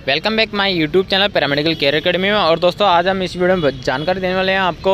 Welcome back my YouTube channel paramedical care academy में। और दोस्तों आज हम इस वीडियो में जानकारी देने वाले हैं आपको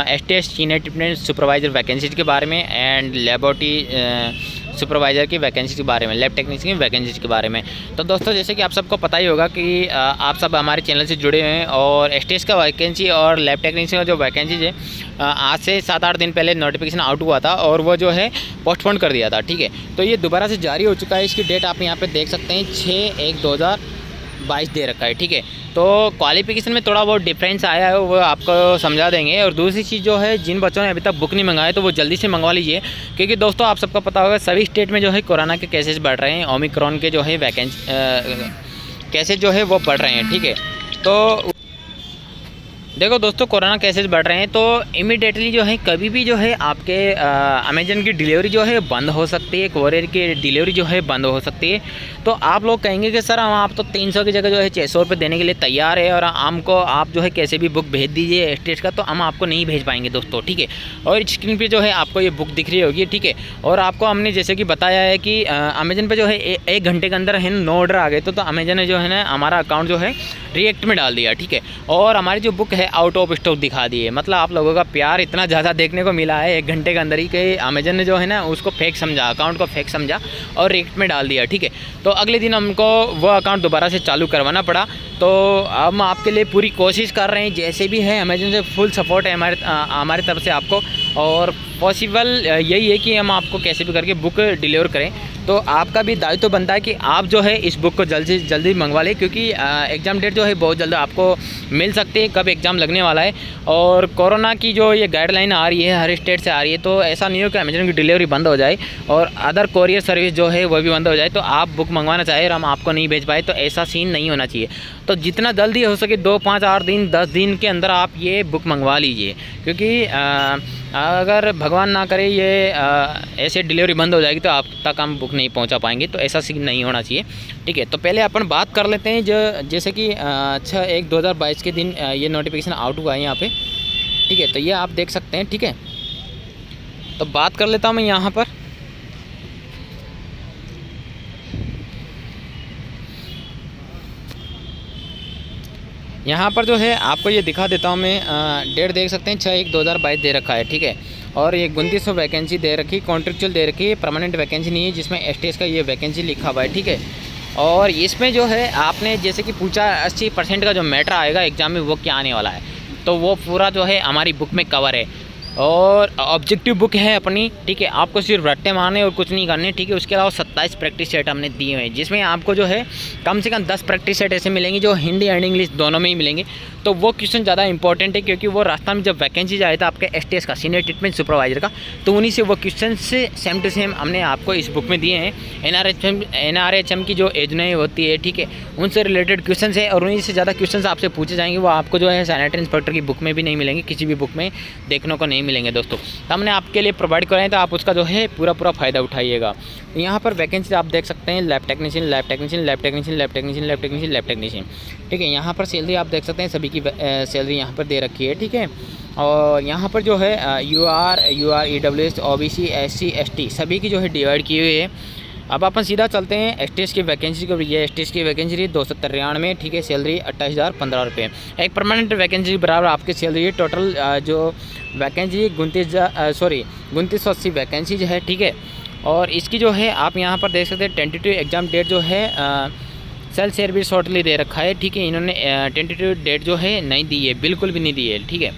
STS senior treatment supervisor vacancy के बारे में एंड लेबोरेटरी सुपरवाइज़र की वैकेंसी के बारे में, लैब टेक्नीशियन की वैकेंसी के बारे में। तो दोस्तों जैसे कि आप सबको पता ही होगा कि आप सब हमारे चैनल से जुड़े हुए हैं और STS का वैकेंसी और लैब टेक्नीशियन का जो वैकेंसी है आज से 7-8 दिन पहले नोटिफिकेशन आउट हुआ था और वो जो है पोस्टपोन कर दिया था। ठीक है, तो ये दोबारा से जारी हो चुका है। इसकी डेट आप यहाँ पर देख सकते हैं 6/1/2022 दे रखा है। ठीक है, तो क्वालिफिकेशन में थोड़ा बहुत डिफरेंस आया है, वो आपको समझा देंगे। और दूसरी चीज़ जो है, जिन बच्चों ने अभी तक बुक नहीं मंगाए तो वो जल्दी से मंगवा लीजिए, क्योंकि दोस्तों आप सबको पता होगा सभी स्टेट में जो है कोरोना के केसेस बढ़ रहे हैं, ओमिक्रॉन के जो है केसेस जो है वो बढ़ रहे हैं। ठीक है, तो देखो दोस्तों कोरोना केसेस बढ़ रहे हैं तो इमीडिएटली जो है कभी भी जो है आपके अमेजन की डिलीवरी जो है बंद हो सकती है, कोरियर की डिलीवरी जो है बंद हो सकती है। तो आप लोग कहेंगे कि सर हम आप तो 300 की जगह जो है 600 रुपये देने के लिए तैयार है और हमको आप जो है कैसे भी बुक भेज दीजिए STS का, तो हम आपको नहीं भेज पाएंगे दोस्तों। ठीक है, और स्क्रीन पर जो है आपको ये बुक दिख रही होगी। ठीक है, और आपको हमने जैसे कि बताया है कि अमेजन पर जो है 1 घंटे के अंदर है 9 ऑर्डर आ गए, तो अमेजन ने जो है ना हमारा अकाउंट जो है रिएक्ट में डाल दिया। ठीक है, और हमारी जो बुक है आउट ऑफ स्टॉक दिखा दिए। मतलब आप लोगों का प्यार इतना ज़्यादा देखने को मिला है 1 घंटे के अंदर ही कि अमेजन ने जो है ना उसको फेक समझा, अकाउंट को फेक समझा और रिएक्ट में डाल दिया। ठीक है, तो अगले दिन हमको वो अकाउंट दोबारा से चालू करवाना पड़ा। तो हम आपके लिए पूरी कोशिश कर रहे हैं, जैसे भी है अमेजन से फुल सपोर्ट है हमारी तरफ से आपको, और पॉसिबल यही है कि हम आपको कैसे भी करके बुक डिलीवर करें। तो आपका भी दायित्व बनता है कि आप जो है इस बुक को जल्दी से जल्दी मंगवा लें, क्योंकि एग्ज़ाम डेट जो है बहुत जल्द आपको मिल सकती है, कब एग्ज़ाम लगने वाला है। और कोरोना की जो ये गाइडलाइन आ रही है हर स्टेट से आ रही है, तो ऐसा नहीं हो कि अमेजन की डिलीवरी बंद हो जाए और अदर कोरियर सर्विस जो है वो भी बंद हो जाए तो आप बुक मंगवाना चाहें और हम आपको नहीं भेज पाए, तो ऐसा सीन नहीं होना चाहिए। तो जितना जल्दी हो सके 2, 5, 8 दिन 10 दिन के अंदर आप ये बुक मंगवा लीजिए, क्योंकि अगर भगवान ना करे ये ऐसे डिलीवरी बंद हो जाएगी तो आप तक हम बुक नहीं पहुंचा पाएंगे, तो ऐसा सीन नहीं होना चाहिए। ठीक है, तो पहले अपन बात कर लेते हैं जैसे कि 6/1/2022 के दिन ये नोटिफिकेशन आउट हुआ है यहाँ पे। ठीक है, तो ये आप देख सकते हैं। ठीक है, तो बात कर लेता हूँ मैं यहाँ पर। यहाँ पर जो है आपको ये दिखा देता हूँ मैं, डेट देख सकते हैं 6/1/2022 दे रखा है। ठीक है, और ये 2900 वैकेंसी दे रखी, कॉन्ट्रेक्चुअल दे रखी है, परमानेंट वैकेंसी नहीं है जिसमें STS का ये वैकेंसी लिखा हुआ है। ठीक है, और इसमें जो है आपने जैसे कि पूछा 80% का जो मैटर आएगा एग्ज़ाम में वो क्या आने वाला है, तो वो पूरा जो है हमारी बुक में कवर है और ऑब्जेक्टिव बुक है अपनी। ठीक है, आपको सिर्फ रट्टे मारने और कुछ नहीं करने। ठीक है, उसके अलावा 27 प्रैक्टिस सेट हमने दिए हुए हैं, जिसमें आपको जो है कम से कम 10 प्रैक्टिस सेट ऐसे मिलेंगे जो हिंदी एंड इंग्लिश दोनों में ही मिलेंगे। तो वो क्वेश्चन ज़्यादा इंपॉर्टेंट है, क्योंकि वो रास्ता में जब वैकेंसी जाए था आपके STS का सीनियर ट्रीटमेंट सुपरवाइजर का, तो उन्हीं से वो क्वेश्चन से सेम टू सेम हमने आपको इस बुक में दिए हैं। NRHM की जो योजनाएँ होती है, ठीक है, उनसे रिलेटेड क्वेश्चन है और उन्हीं से ज़्यादा क्वेश्चन आपसे पूछे जाएंगे। वो आपको जो है सैनिटरी इंस्पेक्टर की बुक में भी नहीं मिलेंगे, किसी भी बुक में देखने को नहीं मिलेंगे दोस्तों। तो हमने आपके लिए प्रोवाइड कराए, तो आप उसका जो है पूरा फ़ायदा उठाइएगा। यहाँ पर वैकेंसी आप देख सकते हैं, lab technician, lab technician, lab technician, lab technician, lab technician, lab technician. ठीक है, यहाँ पर सैलरी आप देख सकते हैं, सभी की सैलरी यहाँ पर दे रखी है। ठीक है, और यहाँ पर जो है UR, EWS, OBC, SC, ST सभी की जो है डिवाइड की हुई है। अब अपन सीधा चलते हैं STS की वैकेंसी को। ये STS की वैकेंसी रही 293 में। ठीक है, सैलरी 28,015 रुपये। एक परमानेंट वैकेंसी बराबर आपकी सैलरी है। टोटल जो वैकेंसी 2980 वैकेंसी जो है। ठीक है, और इसकी जो है आप यहाँ पर देख सकते हैं टेंटेटिव एग्ज़ाम डेट जो है सेल्फ सर्विस शॉर्टली दे रखा है। ठीक है, इन्होंने टेंटेटिव डेट जो है नहीं दी है, बिल्कुल भी नहीं दी है। ठीक है,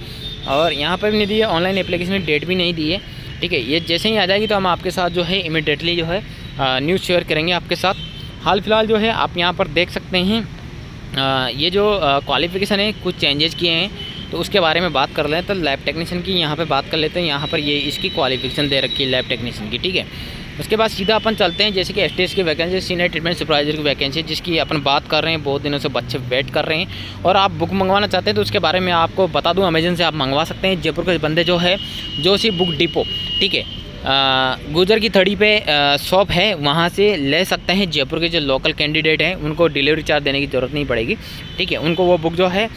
और यहाँ पर भी नहीं दी है, ऑनलाइन एप्लीकेशन डेट भी नहीं दी है। ठीक है, ये जैसे ही आ जाएगी तो हम आपके साथ जो है इमीडिएटली जो है न्यूज़ शेयर करेंगे आपके साथ। हाल फिलहाल जो है आप यहाँ पर देख सकते हैं ये जो क्वालिफ़िकेशन है कुछ चेंजेस किए हैं, तो उसके बारे में बात कर लें। तो लैब टेक्नीशियन की यहाँ पे बात कर लेते हैं। यहाँ पर ये इसकी क्वालिफ़िकेशन दे रखी है लैब टेक्नीशियन की। ठीक है, उसके बाद सीधा अपन चलते हैं जैसे कि STS की वैकेंसी, सीनियर ट्रीटमेंट सुपरवाइजर की वैकेंसी, जिसकी अपन बात कर रहे हैं। बहुत दिनों से बच्चे वेट कर रहे हैं और आप बुक मंगवाना चाहते हैं, तो उसके बारे में आपको बता दूं, अमेजन से आप मंगवा सकते हैं। जयपुर के बंदे जो है जोशी बुक डिपो, ठीक है, गुजर की थड़ी पे शॉप है, वहाँ से ले सकते हैं। जयपुर के जो लोकल कैंडिडेट हैं उनको डिलीवरी चार्ज देने की ज़रूरत नहीं पड़ेगी। ठीक है, उनको वो बुक जो है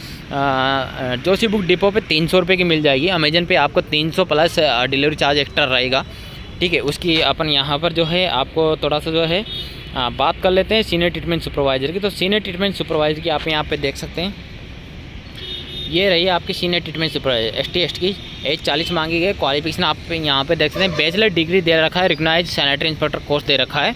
जोशी बुक डिपो पे 300 रुपये की मिल जाएगी। अमेजन पे आपको 300 प्लस डिलीवरी चार्ज एक्स्ट्रा रहेगा। ठीक है, उसकी अपन यहाँ पर जो है आपको थोड़ा सा जो है बात कर लेते हैं सीनियर ट्रीटमेंट सुपरवाइज़र की। तो सीनियर ट्रीटमेंट सुपरवाइज़र की आप यहाँ पे देख सकते हैं, ये रही आपकी सीनियर ट्रीटमेंट सुपरवाइजर ST की। एज 40 मांगी गई। क्वालिफिकेशन आप यहाँ पे देख सकते हैं, बैचलर डिग्री दे रखा है, रिकॉग्नाइज्ड सैनिटरी इंस्पेक्टर कोर्स दे रखा है,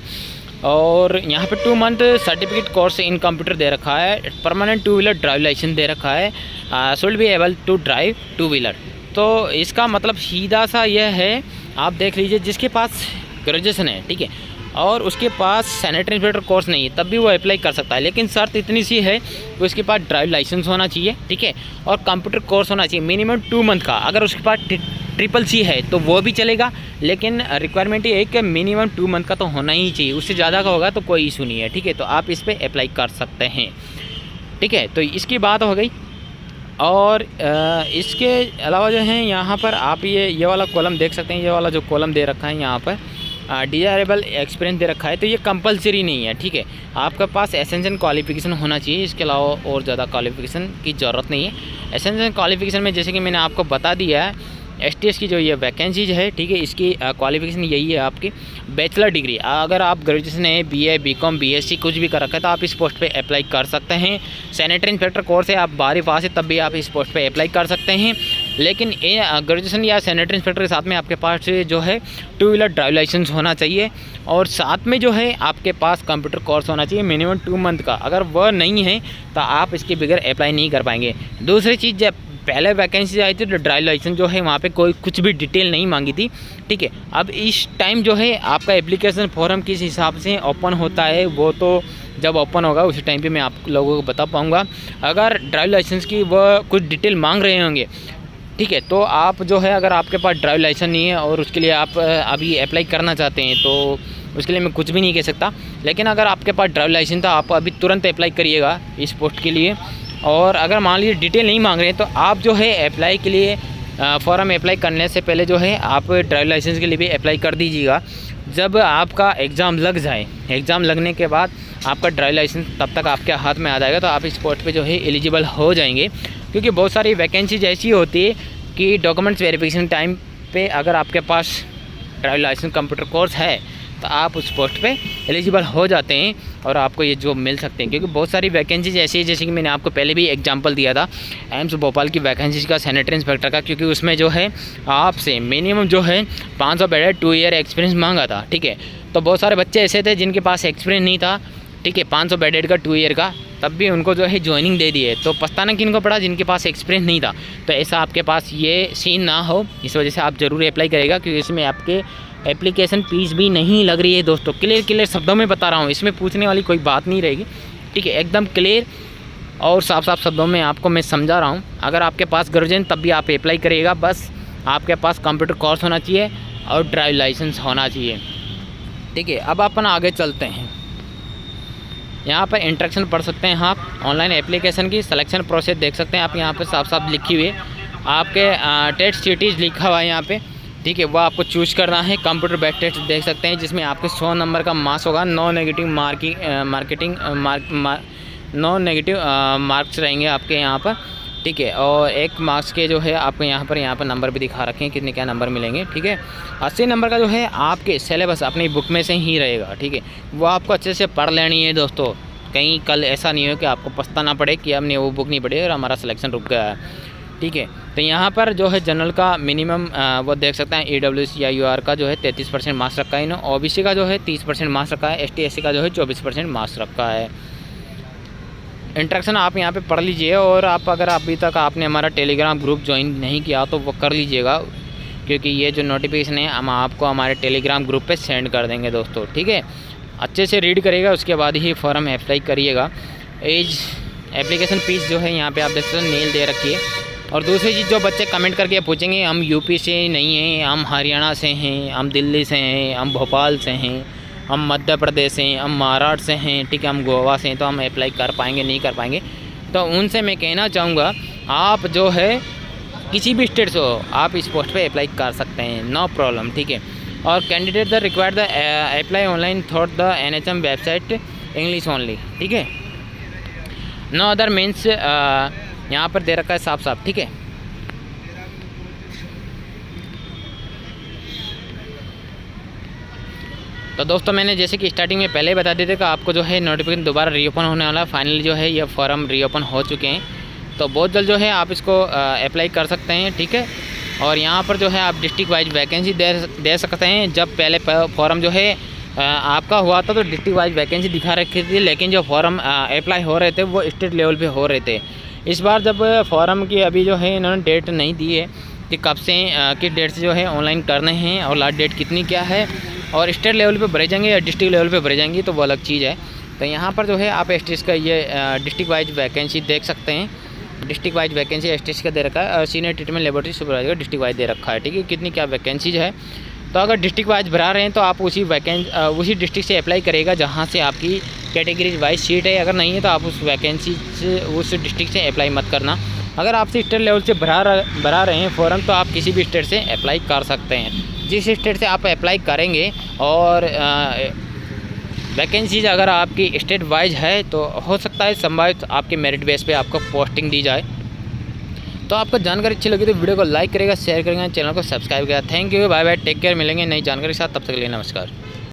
और यहाँ पे 2 month certificate course in computer दे रखा है, परमानेंट 2 व्हीलर ड्राइव लाइसेंस दे रखा है, should be able to drive 2 wheeler. तो इसका मतलब सीधा सा यह है, आप देख लीजिए, जिसके पास ग्रेजुएशन है, ठीक है, और उसके पास सैनिटरी इंस्पेक्टर कोर्स नहीं है, तब भी वो अप्लाई कर सकता है। लेकिन शर्त इतनी सी है कि उसके पास ड्राइव लाइसेंस होना चाहिए, ठीक है, और कंप्यूटर कोर्स होना चाहिए मिनिमम 2 मंथ का। अगर उसके पास CCC है तो वो भी चलेगा, लेकिन रिक्वायरमेंट ये है कि मिनिमम 2 मंथ का तो होना ही चाहिए। उससे ज़्यादा का होगा तो कोई इशू नहीं है, ठीक है। तो आप इस पर अप्लाई कर सकते हैं, ठीक है। तो इसकी बात हो गई। और इसके अलावा जो है यहाँ पर आप ये वाला कॉलम देख सकते हैं, ये वाला जो कॉलम दे रखा है यहाँ पर डिजायरेबल एक्सपीरियंस दे रखा है, तो ये कंपलसरी नहीं है, ठीक है। आपके पास एसेंशियल क्वालिफिकेशन होना चाहिए, इसके अलावा और ज़्यादा क्वालिफिकेशन की ज़रूरत नहीं है। एसेंशियल क्वालिफिकेशन में जैसे कि मैंने आपको बता दिया है, STS की जो ये वैकेंसीज है, ठीक है, इसकी क्वालिफिकेशन यही है आपकी बैचलर डिग्री। अगर आप ग्रेजुएशन है, BA BCom BSc कुछ भी कर रखा है तो आप इस पोस्ट पे अप्लाई कर सकते हैं। सैनिटरी इंस्पेक्टर कोर्स है, आप 12वीं पास है तब भी आप इस पोस्ट पे अप्लाई कर सकते हैं। लेकिन ग्रेजुएशन या सैनिटरी इंस्पेक्टर के साथ में आपके पास जो है 2 व्हीलर ड्राइव लाइसेंस होना चाहिए, और साथ में जो है आपके पास कंप्यूटर कोर्स होना चाहिए मिनिमम 2 मंथ का। अगर वह नहीं है तो आप इसके बगैर अप्लाई नहीं कर पाएंगे। दूसरी चीज़, जब पहले वैकेंसी आई थी तो ड्राइव लाइसेंस जो है वहाँ पे कोई कुछ भी डिटेल नहीं मांगी थी, ठीक है। अब इस टाइम जो है आपका एप्लीकेशन फॉर्म किस हिसाब से ओपन होता है, वो तो जब ओपन होगा उसी टाइम पे मैं आप लोगों को बता पाऊँगा। अगर ड्राइव लाइसेंस की वह कुछ डिटेल मांग रहे होंगे, ठीक है, तो आप जो है, अगर आपके पास ड्राइव लाइसेंस नहीं है और उसके लिए आप अभी अप्लाई करना चाहते हैं तो उसके लिए मैं कुछ भी नहीं कह सकता। लेकिन अगर आपके पास ड्राइव लाइसेंस था, आप अभी तुरंत अप्लाई करिएगा इस पोस्ट के लिए। और अगर मान लीजिए डिटेल नहीं मांग रहे हैं तो आप जो है अप्लाई के लिए फॉर्म अप्लाई करने से पहले जो है आप ड्राइव लाइसेंस के लिए भी अप्लाई कर दीजिएगा। जब आपका एग्ज़ाम लग जाए, एग्ज़ाम लगने के बाद आपका ड्राइव लाइसेंस तब तक आपके हाथ में आ जाएगा, तो आप इस पोस्ट पे जो है एलिजिबल हो जाएंगे। क्योंकि बहुत सारी वैकेंसीज ऐसी होती है कि डॉक्यूमेंट्स वेरिफिकेशन टाइम पे अगर आपके पास ड्राइव लाइसेंस कंप्यूटर कोर्स है तो आप उस पोस्ट पे एलिजिबल हो जाते हैं और आपको ये जॉब मिल सकते हैं। क्योंकि बहुत सारी वैकेंसीज ऐसी है, जैसे कि मैंने आपको पहले भी एग्जांपल दिया था एम्स भोपाल की वैकेंसीज का सैनिटरी इंस्पेक्टर का, क्योंकि उसमें जो है आपसे मिनिमम जो है 500 बेडेड 2 ईयर एक्सपीरियंस मांगा था, ठीक है। तो बहुत सारे बच्चे ऐसे थे जिनके पास एक्सपीरियंस नहीं था, ठीक है, 500 बेडेड का 2 ईयर का, तब भी उनको जो है ज्वाइनिंग दे दी है। तो पछताना किनको पड़ा, जिनके पास एक्सपीरियंस नहीं था। तो ऐसा आपके पास ये सीन ना हो, इस वजह से आप ज़रूर अप्लाई करेगा, क्योंकि इसमें आपके एप्लीकेशन फीस भी नहीं लग रही है दोस्तों। क्लियर शब्दों में बता रहा हूँ, इसमें पूछने वाली कोई बात नहीं रहेगी, ठीक है। एकदम क्लियर और साफ शब्दों में आपको मैं समझा रहा हूँ। अगर आपके पास ग्रेजुएशन तब भी आप अप्लाई करिएगा, बस आपके पास कंप्यूटर कोर्स होना चाहिए और ड्राइव लाइसेंस होना चाहिए, ठीक है। अब अपन आगे चलते हैं। यहाँ पर इंस्ट्रक्शन पढ़ सकते हैं आप ऑनलाइन एप्लीकेशन की। सिलेक्शन प्रोसेस देख सकते हैं आप, यहाँ पे साफ लिखी हुई है आपके टेस्ट सिटीज़ लिखा हुआ है यहाँ पे, ठीक है। वो आपको चूज़ करना है। कंप्यूटर बेस्ड टेस्ट देख सकते हैं, जिसमें आपके 100 नंबर का मार्क्स होगा। नो नेगेटिव मार्क्स रहेंगे आपके यहाँ पर, ठीक है। और 1 मार्क्स के जो है आपको यहाँ पर नंबर भी दिखा रखे हैं, कितने क्या नंबर मिलेंगे, ठीक है। 80 नंबर का जो है आपके सिलेबस अपनी बुक में से ही रहेगा, ठीक है। वो आपको अच्छे से पढ़ लेनी है दोस्तों, कहीं कल ऐसा नहीं हो कि आपको पछताना पड़े कि हमने वो बुक नहीं पढ़ी और हमारा सिलेक्शन रुक गया है, ठीक है। तो यहाँ पर जो है जनरल का मिनिमम वो देख सकते हैं EWC या UR का जो है 33% मार्क्स रखा है इन्होंने। OBC का जो है 30% मार्क्स रखा है। ST SC का जो है 24% मार्क्स रखा है। इंस्ट्रक्शन आप यहाँ पे पढ़ लीजिए। और आप अगर अभी तक आपने हमारा टेलीग्राम ग्रुप ज्वाइन नहीं किया तो वो कर लीजिएगा, क्योंकि ये जो नोटिफिकेशन है हम आपको हमारे टेलीग्राम ग्रुप पे सेंड कर देंगे दोस्तों, ठीक है। अच्छे से रीड करिएगा, उसके बाद ही फॉर्म अप्लाई करिएगा। एज एप्लीकेशन फीस जो है यहाँ पे आप देख सकते हैं नील दे रखी है। और दूसरी चीज़, जो बच्चे कमेंट करके पूछेंगे हम यूपी से नहीं हैं, हम हरियाणा से हैं, हम दिल्ली से हैं, हम भोपाल से हैं, हम मध्य प्रदेश से हैं, हम महाराष्ट्र से हैं, ठीक है, हम गोवा से हैं, तो हम अप्लाई कर पाएंगे नहीं कर पाएंगे। तो उनसे मैं कहना चाहूँगा आप जो है किसी भी स्टेट से हो आप इस पोस्ट पे अप्लाई कर सकते हैं, नो प्रॉब्लम, ठीक है। और candidate the required the apply online through the NHM website English only, ठीक है। नो अदर मीन्स यहाँ पर दे रखा है साफ, ठीक है। तो दोस्तों मैंने जैसे कि स्टार्टिंग में पहले ही बता दिए थे कि आपको जो है नोटिफिकेशन दोबारा रीओपन होने वाला है। फाइनली जो है ये फॉर्म रीओपन हो चुके हैं, तो बहुत जल्द जो है आप इसको अप्लाई कर सकते हैं, ठीक है। और यहाँ पर जो है आप डिस्ट्रिक्ट वाइज वैकेंसी दे सकते हैं। जब पहले फॉर्म जो है आपका हुआ था तो डिस्ट्रिक्ट वाइज वैकेंसी दिखा रखी थी, लेकिन जो फॉर्म अप्लाई हो रहे थे वो स्टेट लेवल पे हो रहे थे। इस बार जब फॉर्म की अभी जो है इन्होंने डेट नहीं दी है कि कब से किस डेट से जो है ऑनलाइन करने हैं और लास्ट डेट कितनी क्या है, और स्टेट लेवल पे भरे जाएंगे या डिस्ट्रिक्ट लेवल पे भरे जाएंगी तो वो अलग चीज़ है। तो यहाँ पर जो है आप एसटीएस का ये डिस्ट्रिक्ट वाइज वैकेंसी देख सकते हैं। डिस्ट्रिक्ट वाइज वैकेंसी एसटीएस का दे रखा है, senior treatment laboratory supervisor district wise दे रखा है, ठीक है। कितनी क्या वैकेंसीज है, तो अगर डिस्ट्रिक्ट वाइज भरा रहे हैं तो आप उसी डिस्ट्रिक्ट से अप्लाई करेगा जहाँ से आपकी कैटेगरी वाइज सीट है। अगर नहीं है तो आप उस वैकेंसी से उस डिस्ट्रिक्ट से अप्लाई मत करना। अगर आपसे स्टेट लेवल से भरा रहे हैं फॉर्म तो आप किसी भी स्टेट से अप्लाई कर सकते हैं। जिस स्टेट से आप अप्लाई करेंगे और वैकेंसीज अगर आपकी स्टेट वाइज है तो हो सकता है संभावित आपके मेरिट बेस पे आपको पोस्टिंग दी जाए। तो आपको जानकारी अच्छी लगी तो वीडियो को लाइक करेगा, शेयर करेगा, चैनल को सब्सक्राइब करेगा। Thank you, bye bye, take care. मिलेंगे नई जानकारी के साथ, तब तक के लिए नमस्कार।